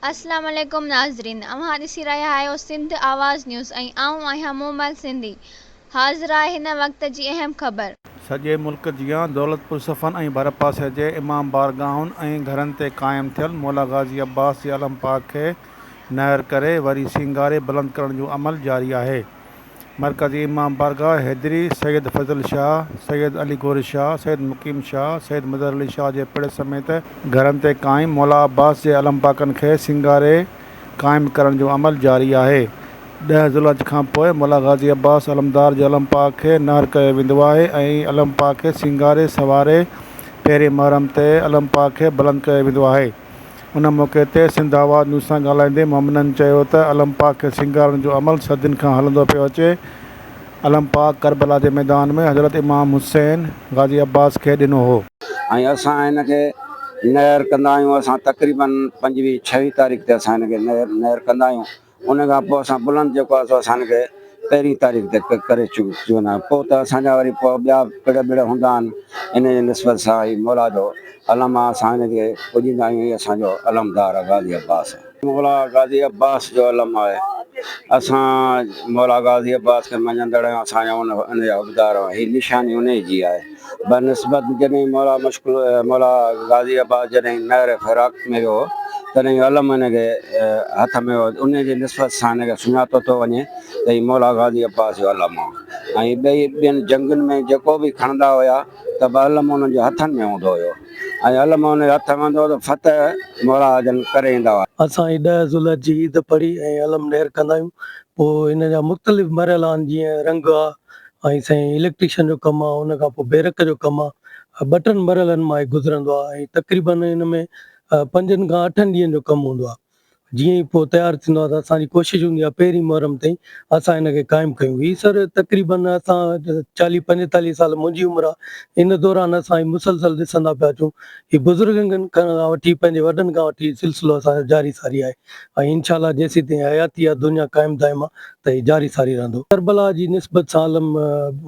अस्सलाम वालेकुम नाज़रीन, अव्हां ॾिसी रहिया आहियो सिंध आवाज़ न्यूज़ ऐं आऊं आहियां मोमल सिंधी। हाज़िर आहे हिन वक़्त जी अहम ख़बर। सॼे मुल्क जियां दौलतपुर सफ़न ऐं भर पासे जे इमाम बारगाहुनि ऐं घरनि ते क़ाइमु थियल मौला गाज़ी अब्बास जे अलम पाक खे नहर करे वरी सिंगारे बुलंद करण जो अमल जारी आहे। मरकज़ी इमाम बारगाह हैदरी सैयद फज़ल शाह, सैयद अली गोर शाह, सैयद मुकीम शाह, सैयद मदर अली शाह जे पिण समेत घरनि ते क़ाइमु मौला अब्बास जे अलम पाकनि खे सिंगारे क़ाइमु करण जो अमल जारी आहे। 10 ज़ुल्हज खां पोइ मौला गाज़ी अब्बास अलमदार जे अलम पाक खे नहर कयो वेंदो आहे ऐं अलम पाक खे सिंगारे सवारे पहिरें मुहर्रम ते अलम पाक खे बुलंद कयो वेंदो आहे। उन मौक़े ते सिंध आवाज़ न्यूज़ सां ॻाल्हाईंदे मोमिननि चयो त अलम पाक खे सिंगारण जो अमल सदियुनि खां हलंदो पियो अचे। अलम पाक करबला जे मैदान में हज़रत इमाम हुसैन गाज़ी अब्बास खे ॾिनो हो ऐं असां हिनखे नहर कंदा आहियूं। असां तक़रीबन 5-6 तारीख़ ते असां हिनखे नहर कंदा आहियूं। उन खां पोइ असां बुलंद जेको आहे सो असां हिनखे 1 तारीख़ ते करे चुकंदा आहियूं। पोइ त असांजा वरी पोइ ॿिया पिण हूंदा आहिनि। इन जे निस्बत सां ई मौला जो अलम आहे, असां हिनखे पुॼींदा आहियूं। हीअ असांजो अलमदार आहे गाज़ी अब्बास। मौला गाज़ी अब्बास जो अलम आहे। असां मौला गाज़ी अब्बास खे मञंदड़ आहियूं। असांजा उन जा उबदार हीअ निशानी उन जी आहे। बनस्बत जॾहिं मौला गाज़ी अब्बास जॾहिं नहर फ़िराक में वियो तॾहिं अलम हिनखे हथ में हो। उन जे निस्बत सां हिनखे सुञातो थो वञे त हीउ मौला गाज़ी अब्बास जो अलम आहे। ऐं ॿियनि जंगुनि में जेको बि खणंदा हुआ त अलम उन्हनि जे हथनि में हूंदो हुयो ऐं अलम उन जे हथ में हूंदो हुओ त फतह मौला जन करे ईंदा हुआ। असां 10 ज़ुल्हज जी ईद पढ़ी ऐं अलम नहर कंदा आहियूं। पोइ हिन जा मुख़्तलिफ़ मरहला आहिनि, जीअं रंग आहे ऐं साईं इलेक्ट्रीशियन जो कमु आहे, उन खां पोइ बेरक जो कमु आहे। 2-3 मरहलनि मां गुज़रंदो आहे ऐं तक़रीबन हिन में 5 खां 8 ॾींहंनि जो कमु हूंदो आहे। जीअं ई पोइ तयारु थींदो आहे त असांजी कोशिशि हूंदी आहे पहिरीं मुहर्रम ताईं असां हिनखे क़ाइमु कयूं। हीअ सर तक़रीबन असां 40-45 साल मुंहिंजी उमिरि आहे। इन दौरान असां मुसलसल ॾिसंदा पिया अचूं। हीअ बुज़ुर्गनि खां वठी पंहिंजे वॾनि खां वठी सिलसिलो असांजो जारी सारी आहे ऐं इंशाअल्लाह जेसीं ताईं हयाती आहे, दुनिया क़ाइमु दाइम आहे, त हीअ जारी सारी रहंदो। करबला जी निस्बत सां अलम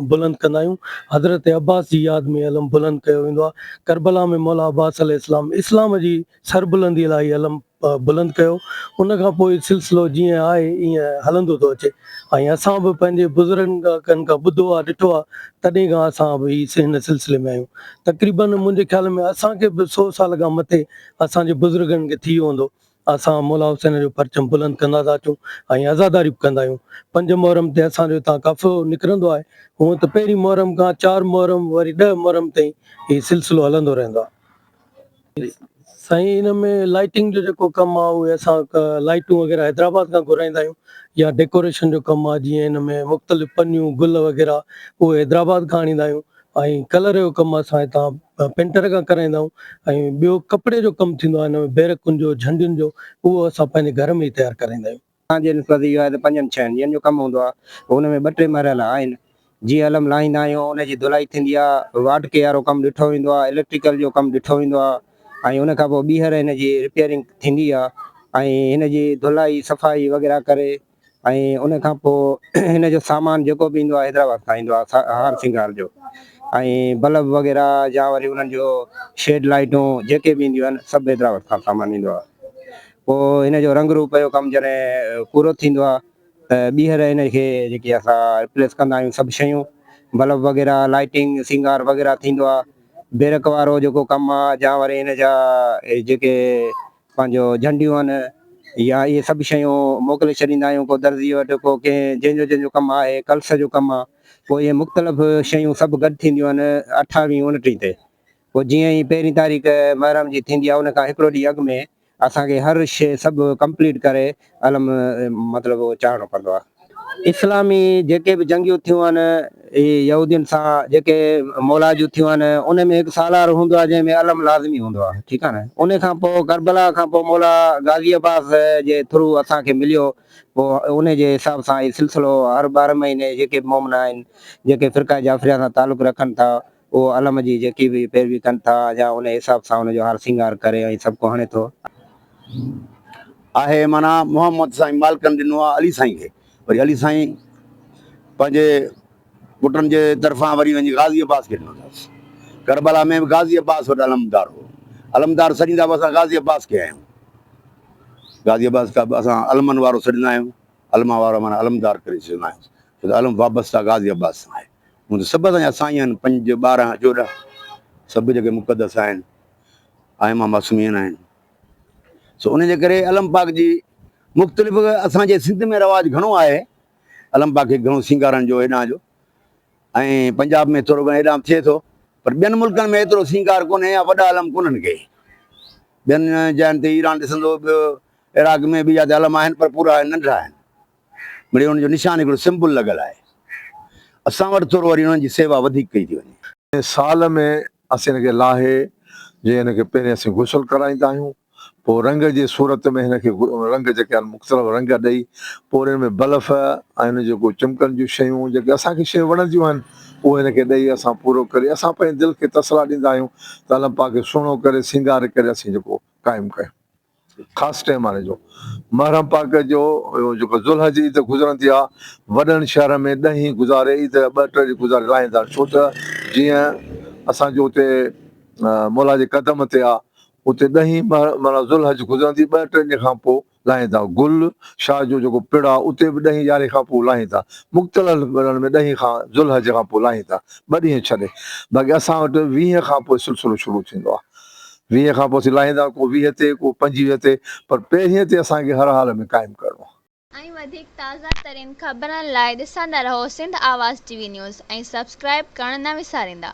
बुलंद कंदा आहियूं। हज़रत अब्बास जी यादि में अलम बुलंद कयो वेंदो आहे। करबला में मौला अब्बास अलैहिस्सलाम इस्लाम जी सरबुलंदी लाइ अलम बुलंद कयो। उन खां पोइ सिलसिलो जीअं आहे ईअं हलंदो थो अचे ऐं असां बि पंहिंजे बुज़ुर्गनि खां ॿुधो आहे, ॾिठो आहे, तॾहिं खां असां बि हिन सिलसिले में आहियूं। तक़रीबन मुंहिंजे ख़्याल में असांखे बि 100 साल खां मथे असांजे बुज़ुर्गनि खे थी वियो हूंदो। असां मौला हुसैन जो परचम बुलंद कंदा था अचूं ऐं आज़ादारी बि कंदा आहियूं। 5 मुहर्रम ते असांजो हितां काफ़िलो निकिरंदो आहे। हूअं त पहिरीं मुहर्रम खां 4 मुहर्रम वरी 10 मुहर्रम ताईं हीउ सिलसिलो हलंदो रहंदो आहे। साईं हिन में लाइटिंग जो जेको कमु आहे उहे असां लाइटूं वग़ैरह हैदराबाद खां घुराईंदा आहियूं। या डेकोरेशन जो कमु आहे, जीअं हिन में मुख़्तलिफ़ पनियूं गुल वग़ैरह उहे हैदराबाद खां आणींदा आहियूं ऐं कलर जो कमु असां हितां पेंटर खां कराईंदा आहियूं। ऐं ॿियो कपिड़े जो कमु थींदो आहे हिन में बैरकुनि जो, झंडियुनि जो, उहो असां पंहिंजे घर में ई तयारु कराईंदा आहियूं। असांजे निस्बत इहो आहे त 5-6 ॾींहंनि जो कमु हूंदो आहे। हुन में 2-3 मरहला आहिनि। जीअं अलम लाहींदा आहियूं, उनजी धुलाई थींदी आहे, वाटके वारो कमु ॾिठो वेंदो आहे, इलेक्ट्रिकल जो कमु ॾिठो वेंदो आहे ऐं उन खां पोइ ॿीहर हिनजी रिपेयरिंग थींदी आहे ऐं हिनजी धुलाई सफ़ाई वग़ैरह करे ऐं उन खां पोइ हिन जो सामान जेको बि ईंदो आहे हैदराबाद खां ईंदो आहे हार सिंगार जो ऐं बल्ब वग़ैरह या वरी उन्हनि जो शेड लाइटूं जेके बि ईंदियूं आहिनि सभु हैदराबाद खां सामान ईंदो आहे। पोइ हिन जो रंग रूप जो कमु जॾहिं पूरो थींदो आहे त ॿीहर हिनखे जेकी असां रिप्लेस कंदा आहियूं सभु शयूं, बल्ब वग़ैरह, लाइटिंग सिंगार वग़ैरह थींदो आहे। बेरक वारो जेको कमु आहे या वरी हिन जा जेके पंहिंजो झंडियूं आहिनि या इहे सभु शयूं मोकिले छॾींदा आहियूं को दर्जी वटि, को कंहिं जंहिंजो कमु आहे, कल्स जो कमु आहे। पोइ इहे मुख़्तलिफ़ शयूं सभु गॾु थींदियूं आहिनि 28-29 ते। पोइ जीअं ई 1 तारीख़ मुहर्रम जी थींदी आहे, उन खां हिकिड़ो ॾींहुं अॻु में असांखे हर शइ सभु कंप्लीट करे अलम मतिलबु चाढ़णो पवंदो आहे। इस्लामी जेके बि जंगियूं थियूं आहिनि यहूदियुनि सां, जेके मौला जूं थियूं आहिनि, उन में हिकु सालार हूंदो आहे जंहिंमें अलम लाज़मी हूंदो आहे। ठीकु आहे न। उन खां पोइ करबला खां पोइ मौला गाज़ी अब्बास जे थ्रू असांखे मिलियो। पोइ उन जे हिसाब सां इहो सिलसिलो हर 12 महीने जेके बि मोमिन आहिनि, जेके फ़िरक़ा जाफ़रिया सां तालुक़ु रखनि था, उहो अलम जी जेकी बि पैरवी कनि था या उन हिसाब सां उनजो हार सिंगार करे ऐं सभु को हणे थो आहे। माना मोहम्मद साईं मालिकनि ॾिनो आहे अली साईं खे, वरी अली साईं पंहिंजे पुटनि जे तरफ़ां वरी वञी गाज़ी अब्बास खे ॾिनो अथसि। करबला में बि गाज़ी अब्बास वटि अलमदार हो। अलमदार सॼी दफ़ा असां गाज़ी अब्बास खे आहियूं। गाज़ी अब्बास का असां अलमनि वारो छॾींदा आहियूं, अलमा वारो माना अलमदार करे छॾींदा आहियूं, छो त अलम वाबस्ता गाज़ी अब्बास सां आहे। हूअं त सभु असांजा साईं आहिनि, 5, 12, 14 सभु जेके मुक़दस आहिनि, आइमा मासूमीन आहिनि। सो उन जे करे अलम पाक जी मुख़्तलिफ़ असांजे सिंध में रवाजु घणो आहे, अलम पाक खे घणो सींगारण जो हेॾां जो, ऐं पंजाब में थोरो घणो हेॾां थिए थो, पर ॿियनि मुल्कनि में एतिरो सींगार कोन्हे या वॾा अलम कोन्हनि के। ॿियनि जॻहनि ते ईरान ॾिसंदो, ॿियो इराक में बि या अलम आहिनि, पर पूरा नंढा आहिनि, मिड़ई हुनजो निशान हिकिड़ो सिंबल लॻल आहे। असां वटि थोरो वरी हुननि जी सेवा वधीक कई थी वञे। साल में असीं हिनखे लाहे जीअं हिनखे पहिरीं असीं गुसल कराईंदा आहियूं, पोइ रंग जी सूरत में हिनखे रंग जेके आहिनि मुख़्तलिफ़ रंग ॾेई, पोइ हिन में बल्ब ऐं हिन जेको चिमकनि जूं शयूं जेके असांखे शयूं वणंदियूं आहिनि उहे हिनखे ॾेई असां पूरो करे असां पंहिंजे दिलि खे तसला ॾींदा आहियूं त अलम पाक खे सुहिणो करे सींगारे करे असीं जेको क़ाइमु कयूं। ख़ासि टाइम हाणे जो महरम पाक जो जेको ज़ुल्ह जी ईद गुज़रंदी आहे, वॾनि शहर में 10 गुज़ारे ईद 2-3 ॾींहं गुज़ारे लाहींदा, छो त जीअं असांजो उते मौला जे क़दम ते आहे, उते 10 माना ज़ुल्ह गुज़रंदी 2-3 ॾींहं खां पोइ लाहींदा। गुल शाह जो जेको पिड़ आहे उते बि 10-11 खां पोइ लाहींदा, मुख़्तलिफ़ में 10 खां ज़ुल्ह जे खां पोइ लाहींदा, 2 ॾींहं छॾे। बाक़ी असां वटि 20 खां पोइ सिलसिलो शुरू थींदो आहे, 20 खां पोइ असीं लाहींदा, को 20 ते को 25 ते, पर पहिरीं ते असांखे हर हाल में क़ाइमु करिणो आहे। ऐं वधीक ताज़ा तरीन ख़बरनि लाइ ॾिसंदा रहो सिंध आवाज़ TV न्यूज़ ऐं सब्सक्राइब करणु न विसारींदा।